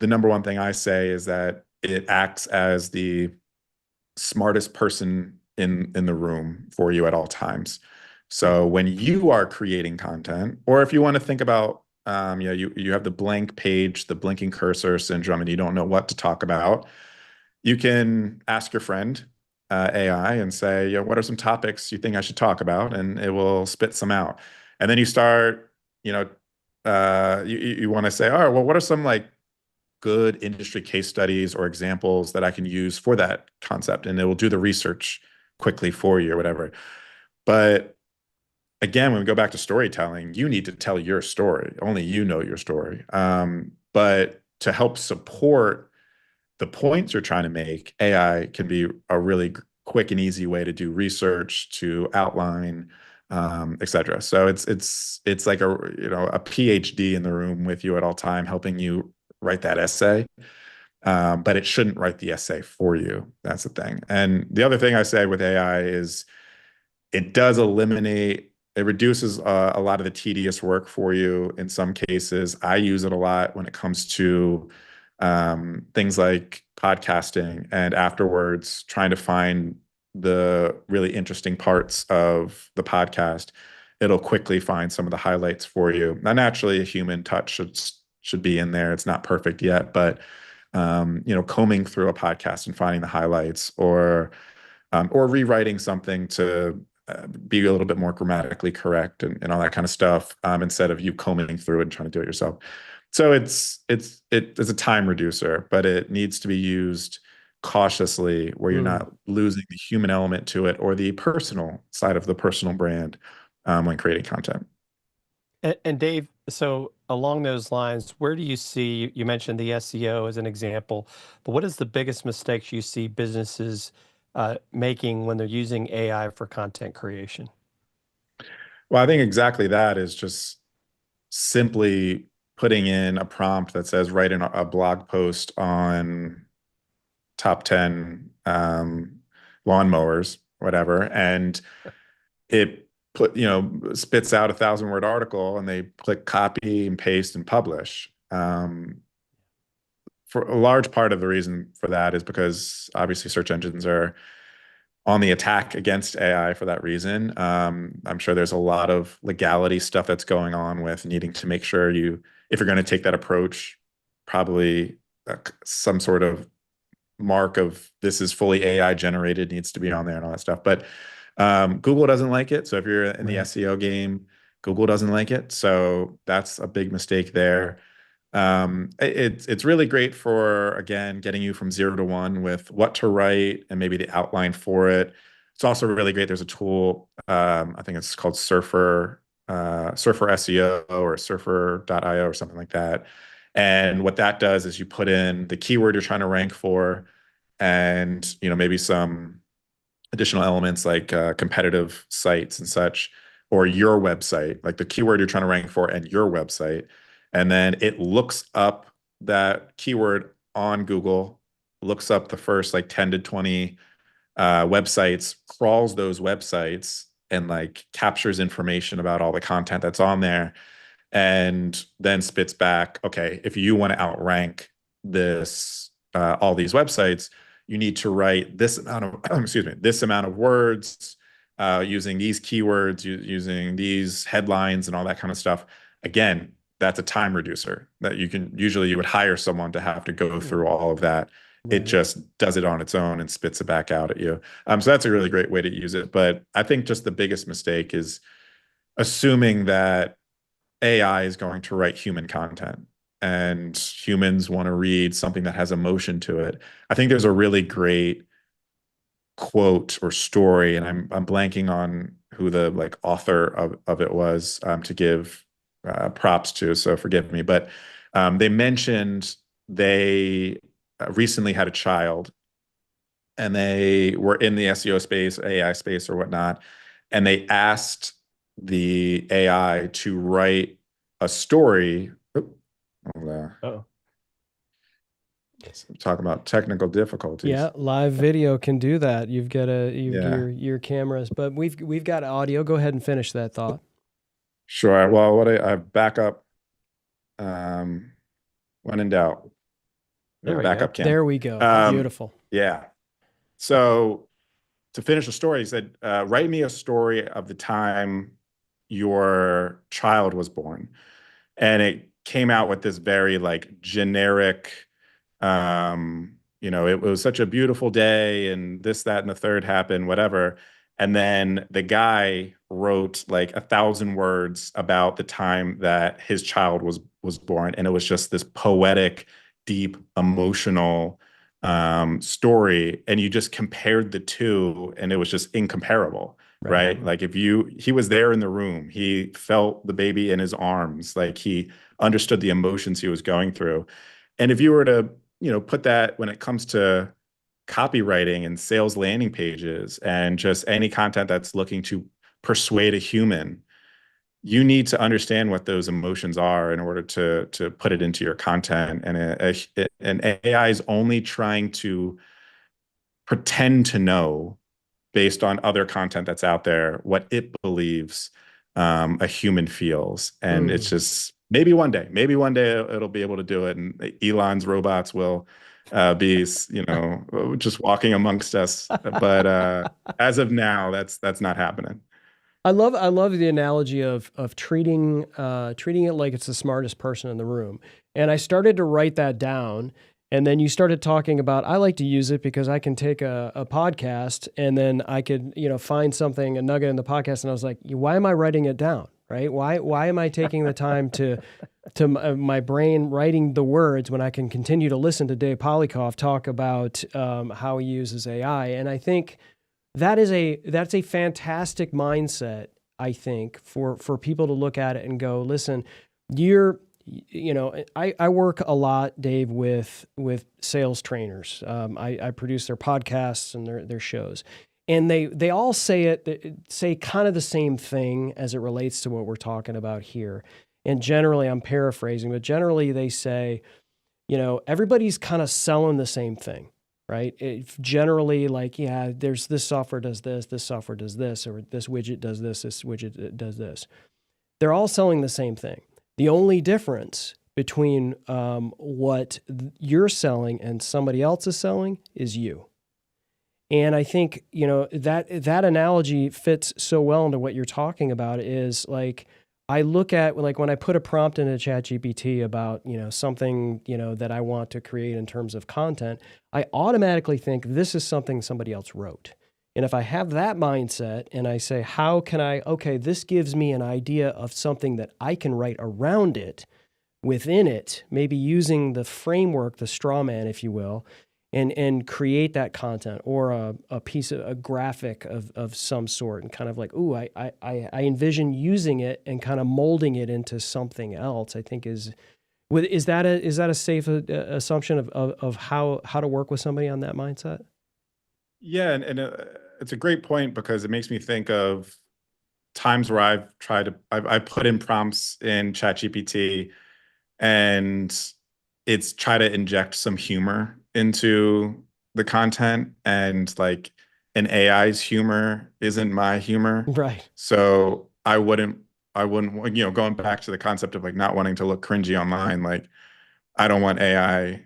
Speaker 3: the number one thing I say is that it acts as the smartest person in the room for you at all times. So when you are creating content, or if you want to think about, you have the blank page, the blinking cursor syndrome, and you don't know what to talk about, you can ask your friend, AI, and say, what are some topics you think I should talk about? And it will spit some out. And then you start, you want to say, all right, well, what are some like good industry case studies or examples that I can use for that concept? And it will do the research quickly for you or whatever. But again, when we go back to storytelling, you need to tell your story. Only you know your story. But to help support the points you're trying to make, AI can be a really quick and easy way to do research, to outline, et cetera. So it's like a PhD in the room with you at all time, helping you write that essay. But it shouldn't write the essay for you. That's the thing. And the other thing I say with AI is it does it reduces a lot of the tedious work for you in some cases. I use it a lot when it comes to things like podcasting, and afterwards trying to find the really interesting parts of the podcast. It'll quickly find some of the highlights for you. Now, naturally, a human touch should be in there. It's not perfect yet, but combing through a podcast and finding the highlights, or rewriting something to be a little bit more grammatically correct, and all that kind of stuff, instead of you combing through it and trying to do it yourself. So it's a time reducer, but it needs to be used cautiously, where you're not losing the human element to it, or the personal side of the personal brand, when creating content.
Speaker 2: And Dave, so along those lines, where do you see, you mentioned the SEO as an example, but what is the biggest mistakes you see businesses making when they're using AI for content creation?
Speaker 3: Well, I think exactly that is just simply putting in a prompt that says write in a blog post on top 10 lawnmowers, whatever, and it spits out 1,000-word article, and they click copy and paste and publish. For a large part of the reason for that is because obviously search engines are on the attack against AI for that reason. I'm sure there's a lot of legality stuff that's going on with needing to make sure if you're going to take that approach, probably some sort of mark of this is fully AI generated needs to be on there and all that stuff. But Google doesn't like it. So if you're in the SEO game, Google doesn't like it. So that's a big mistake there. It's really great for, again, getting you from 0 to 1 with what to write and maybe the outline for it. It's also really great. There's a tool, I think it's called Surfer SEO or surfer.io or something like that. And what that does is you put in the keyword you're trying to rank for, and maybe some additional elements like competitive sites and such, or your website, like the keyword you're trying to rank for and your website. And then it looks up that keyword on Google, looks up the first like 10 to 20 websites, crawls those websites, and like captures information about all the content that's on there, and then spits back, okay, if you want to outrank this all these websites, you need to write this amount of this amount of words using these keywords, using these headlines and all that kind of stuff. Again, that's a time reducer that you would hire someone to have to go through all of that. It just does it on its own and spits it back out at you. So that's a really great way to use it. But I think just the biggest mistake is assuming that AI is going to write human content and humans want to read something that has emotion to it. I think there's a really great quote or story, and I'm blanking on who the like author of it was, to give props to, so forgive me, but they mentioned they recently had a child, and they were in the SEO space, AI space or whatnot, and they asked the AI to write a story.
Speaker 2: Oh,
Speaker 3: talking about technical difficulties.
Speaker 1: Yeah, live video can do that. You've got your cameras, but we've got audio. Go ahead and finish that thought.
Speaker 3: Sure. Well, what I back up, when in doubt, backup camera.
Speaker 1: There we go. Beautiful.
Speaker 3: Yeah. So to finish the story, he said, write me a story of the time your child was born. And it came out with this very like generic, it was such a beautiful day and this, that, and the third happened, whatever. And then the guy wrote like 1,000 words about the time that his child was born. And it was just this poetic, deep, emotional story. And you just compared the two, and it was just incomparable, right? Like he was there in the room, he felt the baby in his arms, like he understood the emotions he was going through. And if you were to, put that when it comes to copywriting and sales landing pages and just any content that's looking to persuade a human, you need to understand what those emotions are in order to put it into your content. And AI is only trying to pretend to know, based on other content that's out there, what it believes a human feels. And it's just maybe one day it'll be able to do it, and Elon's robots will be just walking amongst us. But as of now, that's not happening.
Speaker 1: I love the analogy of treating it like it's the smartest person in the room. And I started to write that down, and then you started talking about, I like to use it because I can take a podcast and then I could find something, a nugget in the podcast, and I was like, why am I writing it down? Right? Why am I taking the time to my brain writing the words when I can continue to listen to Dave Polykoff talk about how he uses AI? And I think that's a fantastic mindset, I think, for people to look at it and go, listen, I work a lot, Dave, with sales trainers. I produce their podcasts and their shows. And they all say kind of the same thing as it relates to what we're talking about here. And generally, I'm paraphrasing, but generally they say, everybody's kind of selling the same thing, right? Generally, like, yeah, there's this software does this software does this, or this widget does this widget does this. They're all selling the same thing. The only difference between what you're selling and somebody else is selling is you. And I think, that analogy fits so well into what you're talking about is like, I look at like when I put a prompt into ChatGPT about, something, that I want to create in terms of content, I automatically think this is something somebody else wrote. And if I have that mindset and I say, this gives me an idea of something that I can write around it, within it, maybe using the framework, the straw man, if you will, and create that content or a piece of a graphic of some sort, and kind of like, I envision using it and kind of molding it into something else. I think is that a safe assumption of how to work with somebody on that mindset?
Speaker 3: Yeah, and it's a great point because it makes me think of times where I've put in prompts in ChatGPT and it's try to inject some humor into the content, and like an AI's humor isn't my humor.
Speaker 1: Right.
Speaker 3: So I wouldn't, going back to the concept of like not wanting to look cringy online, like I don't want AI,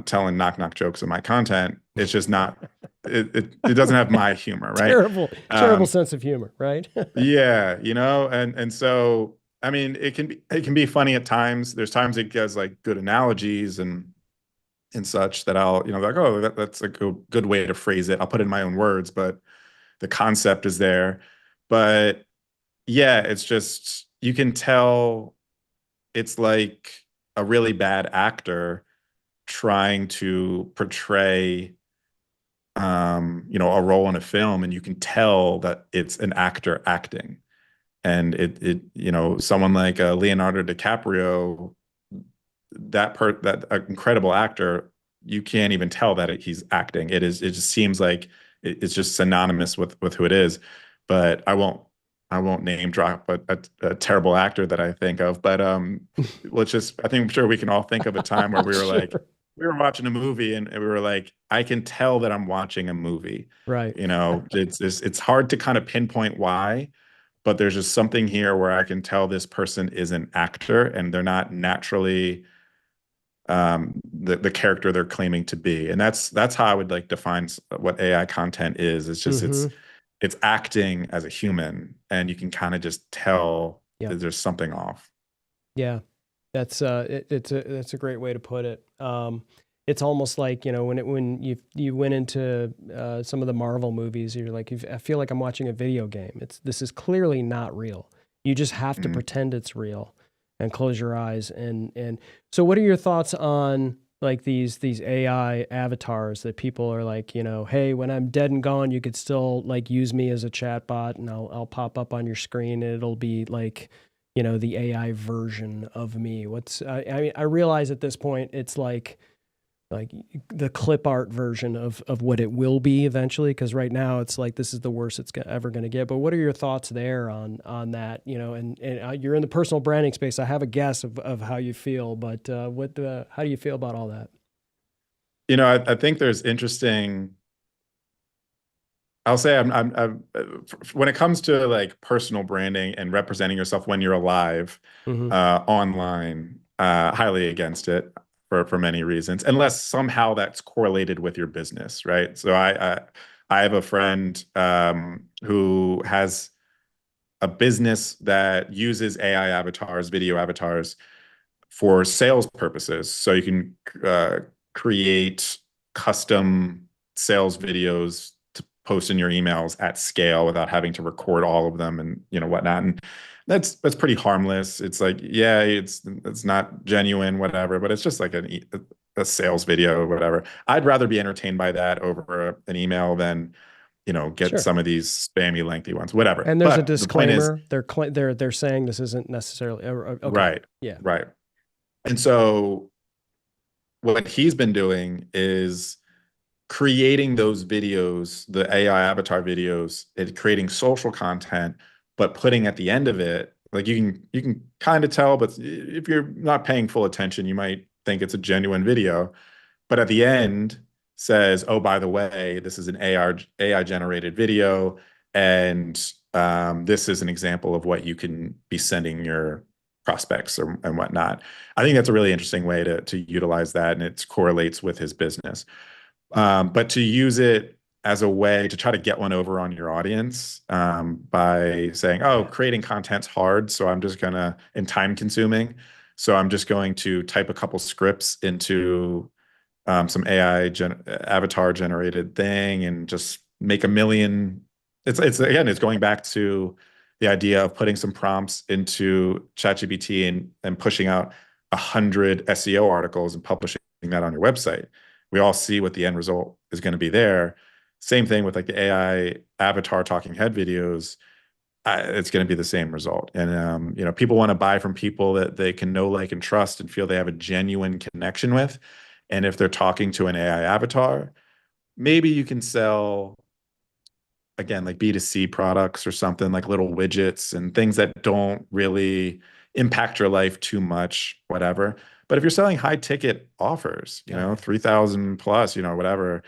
Speaker 3: telling knock jokes in my content. It's just not, it doesn't have my humor, right?
Speaker 1: Terrible sense of humor, right?
Speaker 3: Yeah. And so, I mean, it can be funny at times. There's times it gets like good analogies and such that I'll, like, oh, that's a good way to phrase it. I'll put it in my own words, but the concept is there. But yeah, it's just, you can tell it's like a really bad actor trying to portray, a role in a film, and you can tell that it's an actor acting. And someone like Leonardo DiCaprio, that incredible actor, you can't even tell that he's acting. It just seems like it's just synonymous with who it is. But I won't name drop a terrible actor that I think of. But I think I'm sure we can all think of a time where we were like, we were watching a movie and we were like, I can tell that I'm watching a movie.
Speaker 1: Right.
Speaker 3: It's hard to kind of pinpoint why, but there's just something here where I can tell this person is an actor and they're not naturally the character they're claiming to be. And that's how I would like define what AI content is. It's just it's acting as a human, and you can kind of just tell that there's something off.
Speaker 1: Yeah, that's it's a great way to put it. It's almost like, when you went into some of the Marvel movies, you're like, I feel like I'm watching a video game. This is clearly not real. You just have to pretend it's real and close your eyes. And so what are your thoughts on like these AI avatars that people are like, hey, when I'm dead and gone, you could still like use me as a chatbot, and I'll pop up on your screen and it'll be like, the AI version of me. I realize at this point it's like the clip art version of what it will be eventually, because right now it's like this is the worst it's ever going to get. But what are your thoughts there on that? And you're in the personal branding space. I have a guess of how you feel, but how do you feel about all that?
Speaker 3: I think there's interesting. I'll say I'm when it comes to like personal branding and representing yourself when you're alive, online, highly against it. For many reasons, unless somehow that's correlated with your business, right? So I have a friend who has a business that uses AI avatars, video avatars, for sales purposes. So you can create custom sales videos to post in your emails at scale without having to record all of them and whatnot. And that's pretty harmless. It's like, yeah, it's not genuine, whatever, but it's just like a sales video or whatever. I'd rather be entertained by that over an email than get some of these spammy, lengthy ones, whatever.
Speaker 1: And there's a disclaimer. They're saying this isn't necessarily okay.
Speaker 3: Right.
Speaker 1: Yeah.
Speaker 3: Right. And so what he's been doing is creating those videos, the AI avatar videos, and creating social content, but putting at the end of it, like you can kind of tell, but if you're not paying full attention, you might think it's a genuine video. But at the end says, oh, by the way, this is an AI generated video, and this is an example of what you can be sending your prospects and whatnot. I think that's a really interesting way to utilize that, and it correlates with his business. But to use it as a way to try to get one over on your audience by saying, oh, creating content's hard, so I'm just gonna, and time consuming, so I'm just going to type a couple scripts into some AI avatar generated thing and just make a million. It's again, it's going back to the idea of putting some prompts into ChatGPT and pushing out 100 SEO articles and publishing that on your website. We all see what the end result is going to be there. Same thing with like the AI avatar talking head videos. It's going to be the same result. And, you know, people want to buy from people that they can know, like, and trust and feel they have a genuine connection with. And if they're talking to an AI avatar, maybe you can sell, again, like B2C products or something, like little widgets and things that don't really impact your life too much, whatever. But if you're selling high ticket offers, you know, 3,000 plus, you know, whatever,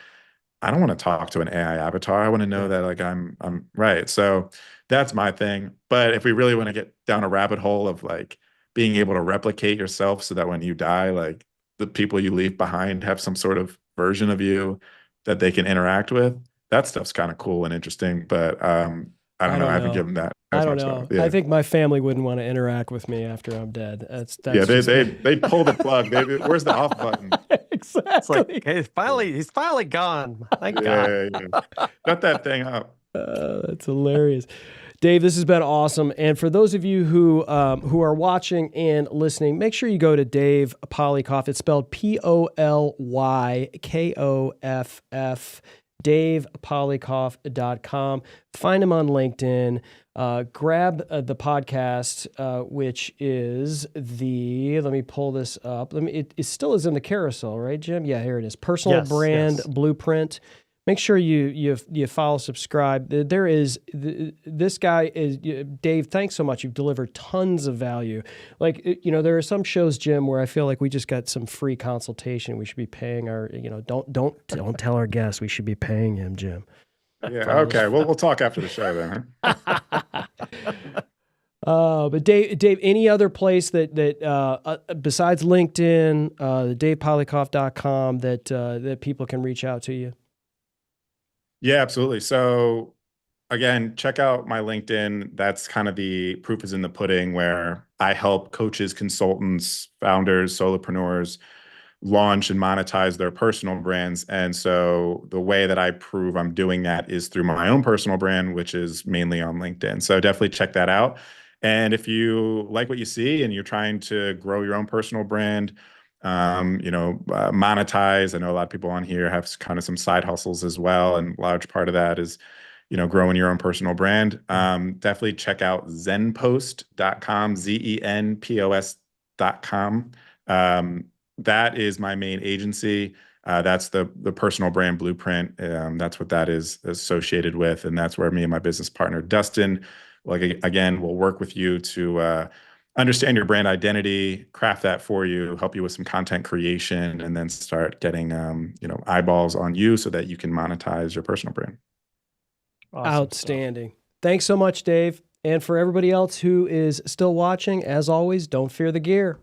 Speaker 3: I don't want to talk to an AI avatar. I want to know that like I'm right. So that's my thing. But if we really want to get down a rabbit hole of like being able to replicate yourself so that when you die, like the people you leave behind have some sort of version of you that they can interact with, that stuff's kind of cool and interesting. But I don't know. I haven't given that as much thought. Yeah.
Speaker 1: I think my family wouldn't want to interact with me after I'm dead. That's
Speaker 3: yeah. They pull the plug. Where's the off button?
Speaker 1: Exactly.
Speaker 2: It's like, hey, he's finally gone. Thank God.
Speaker 3: Yeah. Shut that thing up.
Speaker 1: That's hilarious. Dave, this has been awesome. And for those of you who are watching and listening, make sure you go to Dave Polykoff. It's spelled Polykoff, DavePolykoff.com. Find him on LinkedIn. Grab the podcast, which is let me pull this up. It still is in the carousel, right, Jim? Yeah, here it is. Personal Brand Blueprint. Make sure you follow, subscribe. This guy is Dave. Thanks so much. You've delivered tons of value. Like, you know, there are some shows, Jim, where I feel like we just got some free consultation. We should be paying our, you know, don't tell our guests. We should be paying him, Jim.
Speaker 3: Yeah. Okay. We'll talk after the show then. Huh?
Speaker 1: But Dave, any other place that besides LinkedIn, DavePolykoff.com that people can reach out to you?
Speaker 3: Yeah, absolutely. So again, check out my LinkedIn. That's kind of the proof is in the pudding, where I help coaches, consultants, founders, solopreneurs launch and monetize their personal brands. And so the way that I prove I'm doing that is through my own personal brand, which is mainly on LinkedIn. So definitely check that out. And if you like what you see and you're trying to grow your own personal brand, monetize. I know a lot of people on here have kind of some side hustles as well. And a large part of that is, you know, growing your own personal brand. Definitely check out zenpost.com, ZENPOS.com. That is my main agency. That's the personal brand blueprint. That's what that is associated with. And that's where me and my business partner, Dustin, again, will work with you to understand your brand identity, craft that for you, help you with some content creation, and then start getting eyeballs on you so that you can monetize your personal brand.
Speaker 1: Awesome. Outstanding. Stuff. Thanks so much, Dave. And for everybody else who is still watching, as always, don't fear the gear.